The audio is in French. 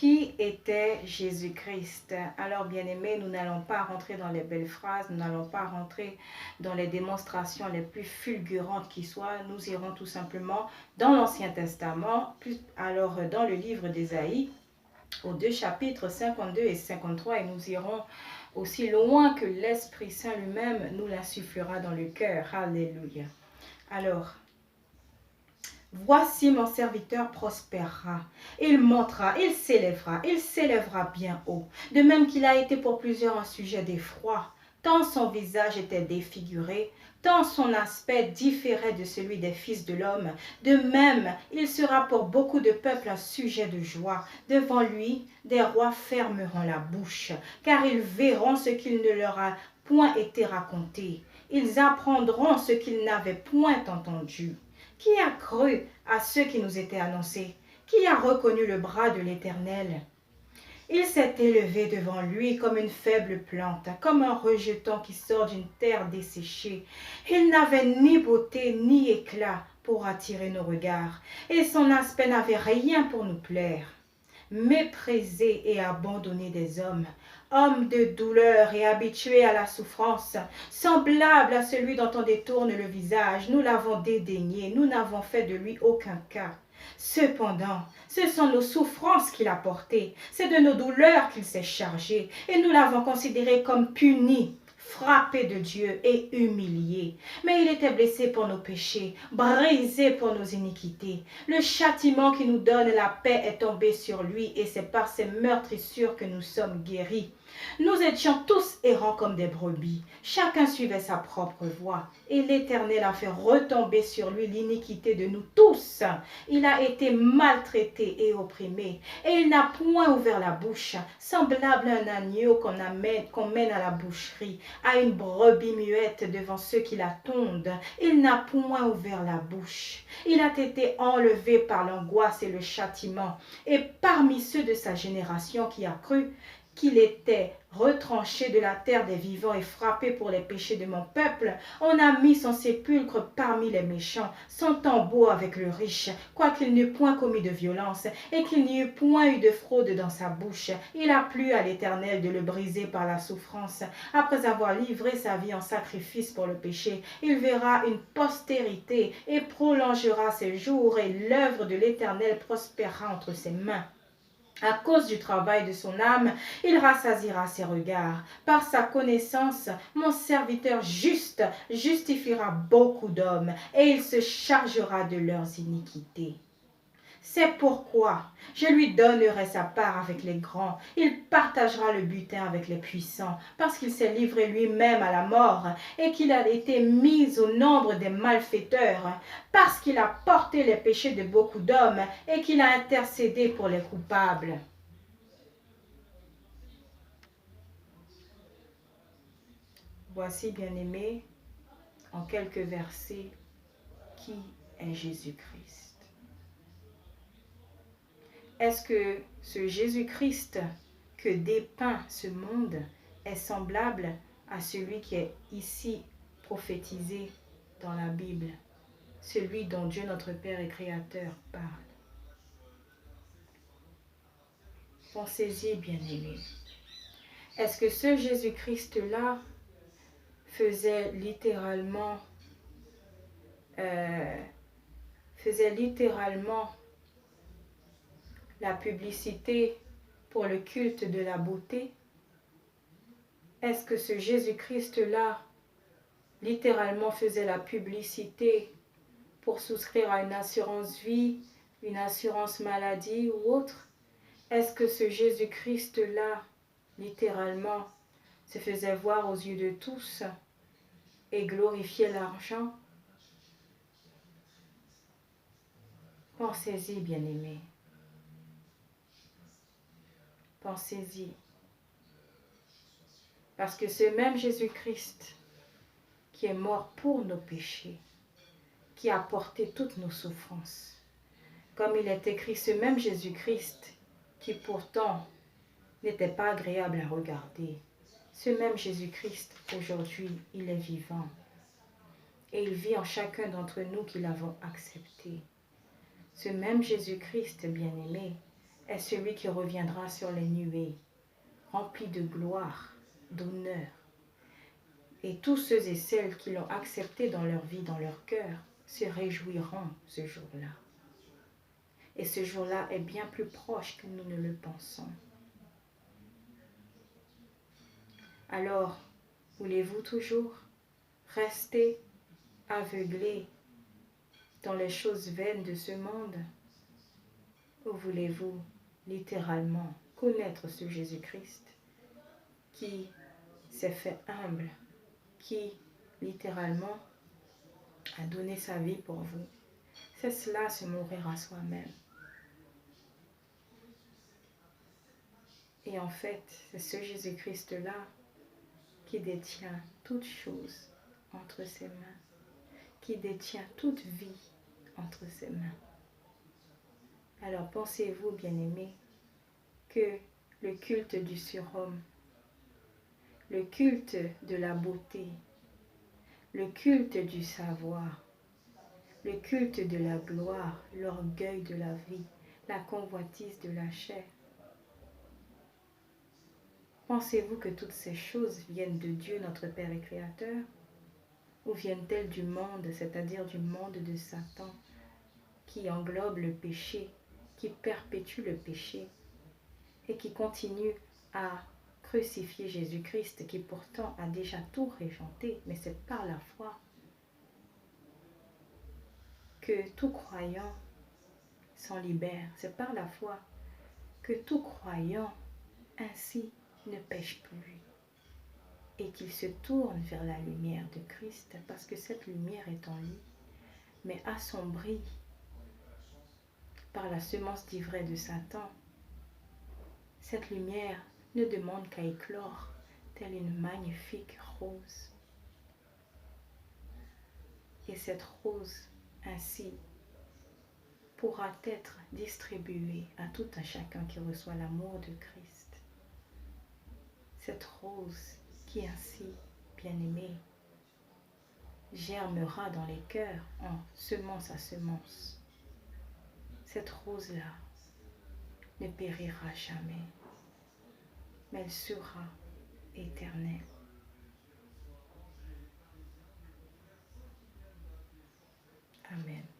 Qui était Jésus-Christ? Alors, bien-aimés, nous n'allons pas rentrer dans les belles phrases, nous n'allons pas rentrer dans les démonstrations les plus fulgurantes qui soient. Nous irons tout simplement dans l'Ancien Testament, alors dans le livre d'Ésaïe, aux 2 chapitres 52 et 53, et nous irons aussi loin que l'Esprit Saint lui-même nous l'insufflera dans le cœur. Alléluia. Alors, voici mon serviteur prospérera, il montera, il s'élèvera bien haut. De même qu'il a été pour plusieurs un sujet d'effroi, tant son visage était défiguré, tant son aspect différait de celui des fils de l'homme. De même, il sera pour beaucoup de peuples un sujet de joie. Devant lui, des rois fermeront la bouche, car ils verront ce qu'il ne leur a point été raconté. Ils apprendront ce qu'ils n'avaient point entendu. Qui a cru à ceux qui nous étaient annoncés? Qui a reconnu le bras de l'Éternel? Il s'est élevé devant lui comme une faible plante, comme un rejeton qui sort d'une terre desséchée. Il n'avait ni beauté ni éclat pour attirer nos regards, et son aspect n'avait rien pour nous plaire. Méprisé et abandonné des hommes, homme de douleur et habitué à la souffrance, semblable à celui dont on détourne le visage, nous l'avons dédaigné, nous n'avons fait de lui aucun cas. Cependant, ce sont nos souffrances qu'il a portées, c'est de nos douleurs qu'il s'est chargé, et nous l'avons considéré comme puni, frappé de Dieu et humilié. Mais il était blessé pour nos péchés, brisé pour nos iniquités. Le châtiment qui nous donne la paix est tombé sur lui, et c'est par ses meurtrissures que nous sommes guéris. Nous étions tous errants comme des brebis, chacun suivait sa propre voie, et l'Éternel a fait retomber sur lui l'iniquité de nous tous. Il a été maltraité et opprimé, et il n'a point ouvert la bouche, semblable à un agneau qu'on mène à la boucherie, à une brebis muette devant ceux qui la tondent. Il n'a point ouvert la bouche. Il a été enlevé par l'angoisse et le châtiment, et parmi ceux de sa génération qui a cru qu'il était retranché de la terre des vivants et frappé pour les péchés de mon peuple, on a mis son sépulcre parmi les méchants, son tombeau avec le riche, quoiqu'il n'eût point commis de violence et qu'il n'y eût point eu de fraude dans sa bouche. Il a plu à l'Éternel de le briser par la souffrance. Après avoir livré sa vie en sacrifice pour le péché, il verra une postérité et prolongera ses jours, et l'œuvre de l'Éternel prospérera entre ses mains. À cause du travail de son âme, il rassasiera ses regards. Par sa connaissance, mon serviteur juste justifiera beaucoup d'hommes, et il se chargera de leurs iniquités. C'est pourquoi je lui donnerai sa part avec les grands. Il partagera le butin avec les puissants, parce qu'il s'est livré lui-même à la mort et qu'il a été mis au nombre des malfaiteurs, parce qu'il a porté les péchés de beaucoup d'hommes et qu'il a intercédé pour les coupables. Voici, bien-aimés, en quelques versets, qui est Jésus-Christ. Est-ce que ce Jésus-Christ que dépeint ce monde est semblable à celui qui est ici prophétisé dans la Bible, celui dont Dieu notre Père et Créateur parle? Pensez-y, bien-aimés. Est-ce que ce Jésus-Christ-là faisait littéralement la publicité pour le culte de la beauté? Est-ce que ce Jésus-Christ-là littéralement faisait la publicité pour souscrire à une assurance vie, une assurance maladie ou autre? Est-ce que ce Jésus-Christ-là littéralement se faisait voir aux yeux de tous et glorifiait l'argent? Pensez-y, bien-aimés. Pensez-y. Parce que ce même Jésus-Christ qui est mort pour nos péchés, qui a porté toutes nos souffrances, comme il est écrit, ce même Jésus-Christ qui pourtant n'était pas agréable à regarder, ce même Jésus-Christ, aujourd'hui, il est vivant. Et il vit en chacun d'entre nous qui l'avons accepté. Ce même Jésus-Christ, bien-aimé, est celui qui reviendra sur les nuées, rempli de gloire, d'honneur. Et tous ceux et celles qui l'ont accepté dans leur vie, dans leur cœur, se réjouiront ce jour-là. Et ce jour-là est bien plus proche que nous ne le pensons. Alors, voulez-vous toujours rester aveuglé dans les choses vaines de ce monde? Ou voulez-vous littéralement connaître ce Jésus-Christ qui s'est fait humble, qui littéralement a donné sa vie pour vous? C'est cela, se mourir à soi-même. Et en fait, c'est ce Jésus-Christ-là qui détient toutes choses entre ses mains, qui détient toute vie entre ses mains. Alors pensez-vous, bien-aimés, que le culte du surhomme, le culte de la beauté, le culte du savoir, le culte de la gloire, l'orgueil de la vie, la convoitise de la chair, pensez-vous que toutes ces choses viennent de Dieu, notre Père et Créateur, ou viennent-elles du monde, c'est-à-dire du monde de Satan, qui englobe le péché, qui perpétue le péché et qui continue à crucifier Jésus-Christ, qui pourtant a déjà tout régenté, mais c'est par la foi que tout croyant s'en libère. C'est par la foi que tout croyant ainsi ne pêche plus et qu'il se tourne vers la lumière de Christ, parce que cette lumière est en lui, mais assombrie par la semence d'ivraie de Satan. Cette lumière ne demande qu'à éclore, telle une magnifique rose. Et cette rose, ainsi, pourra être distribuée à tout un chacun qui reçoit l'amour de Christ. Cette rose qui ainsi, bien-aimée, germera dans les cœurs en semence à semence. Cette rose-là ne périra jamais, mais elle sera éternelle. Amen.